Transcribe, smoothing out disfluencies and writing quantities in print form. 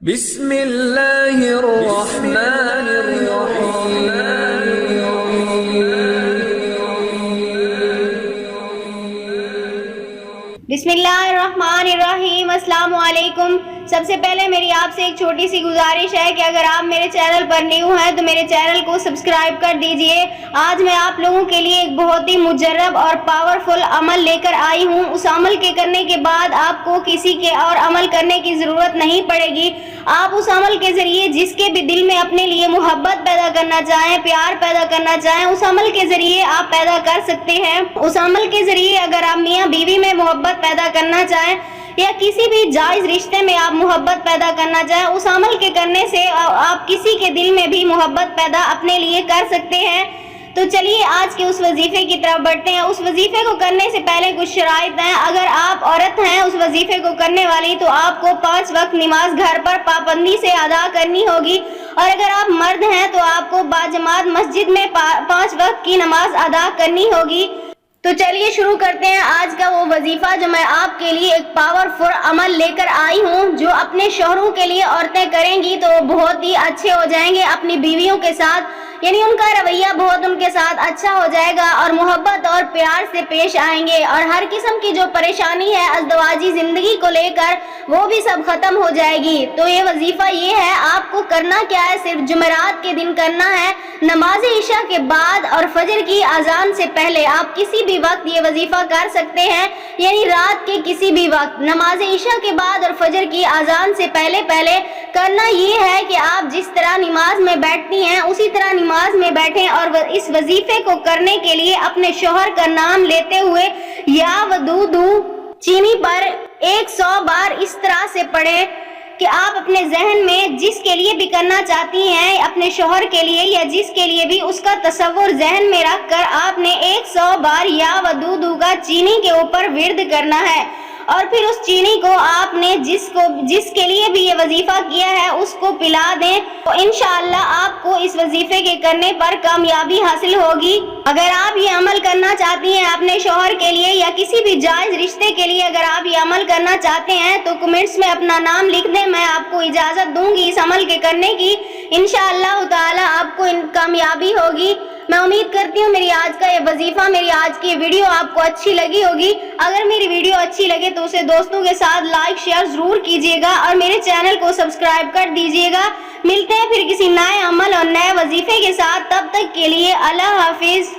بسم اللہ الرحمن الرحیم بسم اللہ الرحمن الرحیم۔ السلام علیکم۔ سب سے پہلے میری آپ سے ایک چھوٹی سی گزارش ہے کہ اگر آپ میرے چینل پر نیو ہیں تو میرے چینل کو سبسکرائب کر دیجئے۔ آج میں آپ لوگوں کے لیے ایک بہت ہی مجرب اور پاورفل عمل لے کر آئی ہوں۔ اس عمل کے کرنے کے بعد آپ کو کسی کے اور عمل کرنے کی ضرورت نہیں پڑے گی۔ آپ اس عمل کے ذریعے جس کے بھی دل میں اپنے لیے محبت پیدا کرنا چاہیں، پیار پیدا کرنا چاہیں، اس عمل کے ذریعے آپ پیدا کر سکتے ہیں۔ اس عمل کے ذریعے اگر آپ میاں بیوی میں محبت پیدا کرنا چاہیں یا کسی بھی جائز رشتے میں آپ محبت پیدا کرنا چاہیں، اس عمل کے کرنے سے آپ کسی کے دل میں بھی محبت پیدا اپنے لیے کر سکتے ہیں۔ تو چلیے آج کے اس وظیفے کی طرف بڑھتے ہیں۔ اس وظیفے کو کرنے سے پہلے کچھ شرائط ہیں۔ اگر آپ عورت ہیں اس وظیفے کو کرنے والی تو آپ کو 5 وقت نماز گھر پر پابندی سے ادا کرنی ہوگی، اور اگر آپ مرد ہیں تو آپ کو باجماعت مسجد میں 5 وقت کی نماز ادا کرنی ہوگی۔ تو چلیے شروع کرتے ہیں آج کا وہ وظیفہ جو میں آپ کے لیے ایک پاورفل عمل لے کر آئی ہوں، جو اپنے شوہروں کے لیے عورتیں کریں گی تو وہ بہت ہی اچھے ہو جائیں گے اپنی بیویوں کے ساتھ، یعنی ان کا رویہ بہت ان کے ساتھ اچھا ہو جائے گا اور محبت اور پیار سے پیش آئیں گے، اور ہر قسم کی جو پریشانی ہے ازدواجی زندگی کو لے کر وہ بھی سب ختم ہو جائے گی۔ تو یہ وظیفہ یہ ہے، آپ کو کرنا کیا ہے، صرف جمعرات کے دن کرنا ہے۔ نماز عشاء کے بعد اور فجر کی اذان سے پہلے آپ کسی بھی وقت یہ وظیفہ کر سکتے ہیں، یعنی رات کے کسی بھی وقت نماز عشاء کے بعد اور فجر کی اذان سے پہلے کرنا یہ ہے کہ آپ جس طرح نماز میں بیٹھتی ہیں اسی طرح نماز میں بیٹھیں، اور اس وظیفے کو کرنے کے لیے اپنے شوہر کا نام لیتے ہوئے یا ودودو چینی پر 100 بار اس طرح سے پڑھیں کہ آپ اپنے ذہن میں جس کے لیے بھی کرنا چاہتی ہیں، اپنے شوہر کے لیے یا جس کے لیے بھی، اس کا تصور ذہن میں رکھ کر آپ نے 100 بار یا ودودو کا چینی کے اوپر ورد کرنا ہے، اور پھر اس چینی کو آپ نے جس کے لیے بھی یہ وظیفہ کیا ہے اس کو پلا دیں، تو انشاءاللہ آپ کو اس وظیفے کے کرنے پر کامیابی حاصل ہوگی۔ اگر آپ یہ عمل کرنا چاہتی ہیں اپنے شوہر کے لیے یا کسی بھی جائز رشتے کے لیے اگر آپ یہ عمل کرنا چاہتے ہیں تو کمنٹس میں اپنا نام لکھ دیں، میں آپ کو اجازت دوں گی اس عمل کے کرنے کی۔ انشاءاللہ تعالی آپ کو کامیابی ہوگی۔ میں امید کرتی ہوں میری آج کا یہ وظیفہ، میری آج کی ویڈیو آپ کو اچھی لگی ہوگی۔ اگر میری ویڈیو اچھی لگے تو اسے دوستوں کے ساتھ لائک شیئر ضرور کیجیے گا، اور میرے چینل کو سبسکرائب کر دیجیے گا۔ ملتے ہیں پھر کسی نئے عمل اور نئے وظیفے کے ساتھ، تب تک کے لیے اللہ حافظ۔